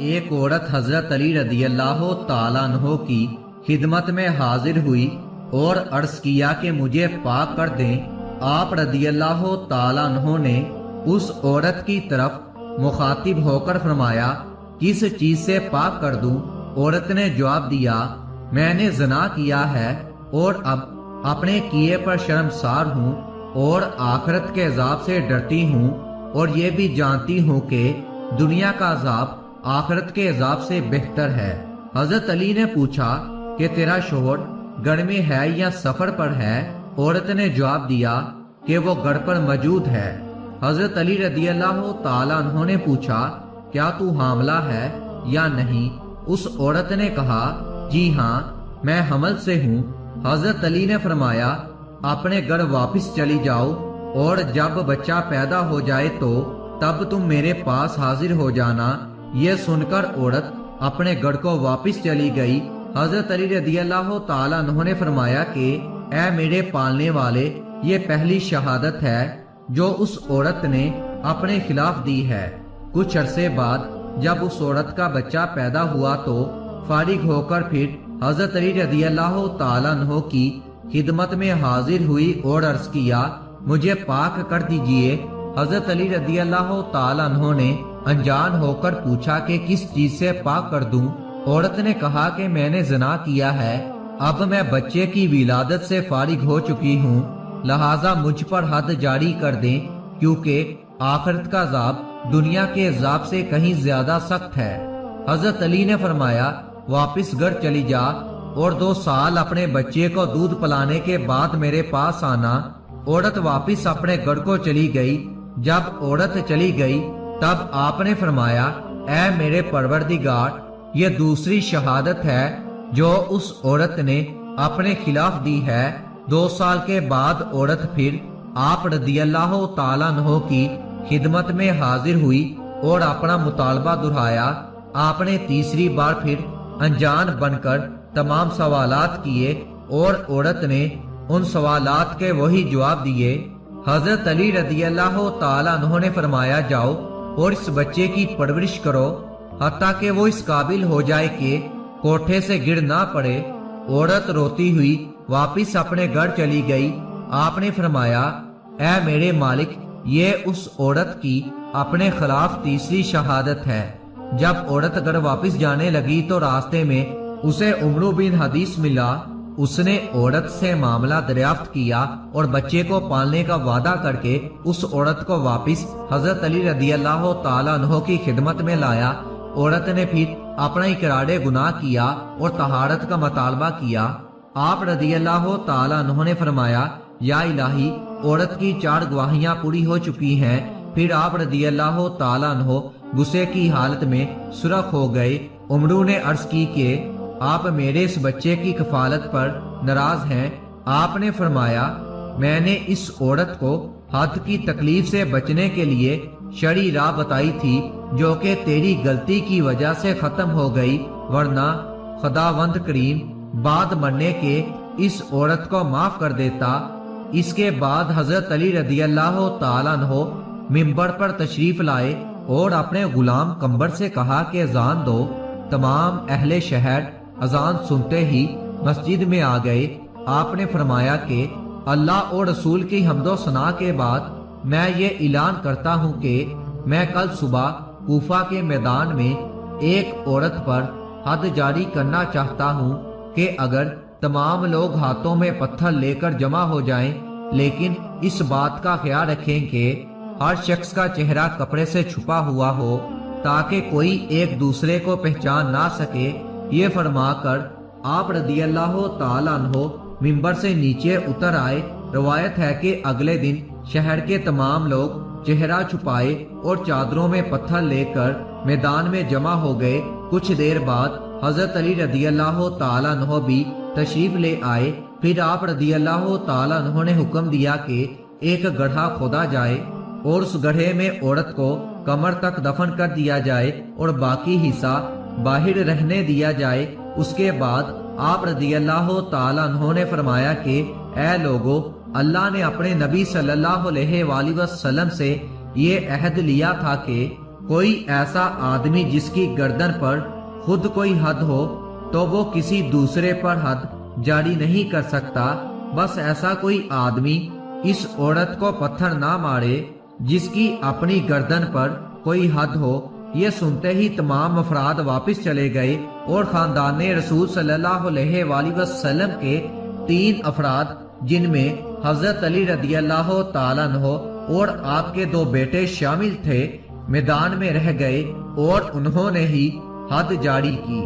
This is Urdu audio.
ایک عورت حضرت علی رضی اللہ تعالیٰ عنہ کی خدمت میں حاضر ہوئی اور عرض کیا کہ مجھے پاک کر دیں۔ آپ رضی اللہ تعالیٰ عنہ نے اس عورت کی طرف مخاطب ہو کر فرمایا، کس چیز سے پاک کر دوں؟ عورت نے جواب دیا، میں نے زنا کیا ہے اور اب اپنے کیے پر شرمسار ہوں اور آخرت کے عذاب سے ڈرتی ہوں، اور یہ بھی جانتی ہوں کہ دنیا کا عذاب آخرت کے عذاب سے بہتر ہے۔ حضرت علی نے پوچھا کہ تیرا شوہر گھر میں ہے یا سفر پر ہے؟ عورت نے جواب دیا کہ وہ گھر پر موجود ہے۔ حضرت علی رضی اللہ تعالیٰ عنہ نے پوچھا، کیا تو حاملہ ہے یا نہیں؟ اس عورت نے کہا، جی ہاں، میں حمل سے ہوں۔ حضرت علی نے فرمایا، اپنے گھر واپس چلی جاؤ اور جب بچہ پیدا ہو جائے تو تب تم میرے پاس حاضر ہو جانا۔ یہ سن کر عورت اپنے گھر کو واپس چلی گئی۔ حضرت علی رضی اللہ تعالیٰ عنہ نے فرمایا کہ اے میرے پالنے والے، یہ پہلی شہادت ہے جو اس عورت نے اپنے خلاف دی ہے۔ کچھ عرصے بعد جب اس عورت کا بچہ پیدا ہوا تو فارغ ہو کر پھر حضرت علی رضی اللہ تعالیٰ عنہ کی خدمت میں حاضر ہوئی اور عرض کیا، مجھے پاک کر دیجئے۔ حضرت علی رضی اللہ تعالیٰ عنہ نے انجان ہو کر پوچھا کہ کس چیز سے پاک کر دوں؟ عورت نے کہا کہ میں نے زنا کیا ہے، اب میں بچے کی ولادت سے فارغ ہو چکی ہوں، لہٰذا مجھ پر حد جاری کر دیں، کیونکہ آخرت کا عذاب دنیا کے عذاب سے کہیں زیادہ سخت ہے۔ حضرت علی نے فرمایا، واپس گھر چلی جا اور 2 سال اپنے بچے کو دودھ پلانے کے بعد میرے پاس آنا۔ عورت واپس اپنے گھر کو چلی گئی۔ جب عورت چلی گئی تب آپ نے فرمایا، اے میرے پروردگار، یہ دوسری شہادت ہے جو اس عورت نے اپنے خلاف دی ہے۔ 2 سال کے بعد عورت پھر آپ رضی اللہ تعالیٰ عنہ کی خدمت میں حاضر ہوئی اور اپنا مطالبہ دہرایا۔ آپ نے تیسری بار پھر انجان بن کر تمام سوالات کیے اور عورت نے ان سوالات کے وہی جواب دیے۔ حضرت علی رضی اللہ تعالیٰ عنہ نے فرمایا، جاؤ اور اس بچے کی پرورش کرو حتیٰ کہ وہ اس قابل ہو جائے کہ کوٹھے سے گر نہ پڑے۔ عورت روتی ہوئی واپس اپنے گھر چلی گئی۔ آپ نے فرمایا، اے میرے مالک، یہ اس عورت کی اپنے خلاف تیسری شہادت ہے۔ جب عورت گھر واپس جانے لگی تو راستے میں اسے عمرو بن حدیث ملا۔ اس نے عورت سے معاملہ دریافت کیا اور بچے کو پالنے کا وعدہ کر کے اس عورت کو واپس حضرت علی رضی اللہ تعالیٰ عنہ کی خدمت میں لایا۔ عورت نے پھر اپنا اقرار گناہ کیا اور طہارت کا مطالبہ کیا۔ آپ رضی اللہ تعالیٰ عنہ نے فرمایا، یا الہی، عورت کی 4 گواہیاں پوری ہو چکی ہیں۔ پھر آپ رضی اللہ تعالیٰ عنہ غصے کی حالت میں سرخ ہو گئے۔ عمرو نے عرض کی کہ آپ میرے اس بچے کی کفالت پر ناراض ہیں۔ آپ نے فرمایا، میں نے اس عورت کو حد کی تکلیف سے بچنے کے لیے شرعی راہ بتائی تھی جو کہ تیری غلطی کی وجہ سے ختم ہو گئی، ورنہ خداوند کریم بعد مرنے کے اس عورت کو معاف کر دیتا۔ اس کے بعد حضرت علی رضی اللہ تعالیٰ عنہ منبر پر تشریف لائے اور اپنے غلام قمبر سے کہا کہ اذان دو۔ تمام اہل شہر اذان سنتے ہی مسجد میں آ گئے۔ آپ نے فرمایا کہ اللہ اور رسول کی حمد و ثنا کے بعد میں یہ اعلان کرتا ہوں کہ میں کل صبح کوفہ کے میدان میں ایک عورت پر حد جاری کرنا چاہتا ہوں کہ اگر تمام لوگ ہاتھوں میں پتھر لے کر جمع ہو جائیں، لیکن اس بات کا خیال رکھیں کہ ہر شخص کا چہرہ کپڑے سے چھپا ہوا ہو تاکہ کوئی ایک دوسرے کو پہچان نہ سکے۔ یہ فرما کر آپ رضی اللہ تعالیٰ عنہ منبر سے نیچے اتر آئے۔ روایت ہے کہ اگلے دن شہر کے تمام لوگ چہرہ چھپائے اور چادروں میں پتھر لے کر میدان میں جمع ہو گئے۔ کچھ دیر بعد حضرت علی رضی اللہ تعالیٰ عنہ بھی تشریف لے آئے۔ پھر آپ رضی اللہ تعالیٰ عنہ نے حکم دیا کہ ایک گڑھا کھودا جائے اور اس گڑھے میں عورت کو کمر تک دفن کر دیا جائے اور باقی حصہ باہر رہنے دیا جائے۔ اس کے بعد آپ رضی اللہ تعالیٰ عنہ نے فرمایا کہ اے لوگو، اللہ نے اپنے نبی صلی اللہ علیہ وآلہ وسلم سے یہ عہد لیا تھا کہ کوئی ایسا آدمی جس کی گردن پر خود کوئی حد ہو تو وہ کسی دوسرے پر حد جاری نہیں کر سکتا، بس ایسا کوئی آدمی اس عورت کو پتھر نہ مارے جس کی اپنی گردن پر کوئی حد ہو۔ یہ سنتے ہی تمام افراد واپس چلے گئے اور خاندان رسول صلی اللہ علیہ وآلہ وسلم کے 3 افراد جن میں حضرت علی رضی اللہ تعالیٰ عنہ اور آپ کے 2 بیٹے شامل تھے، میدان میں رہ گئے اور انہوں نے ہی حد جاری کی۔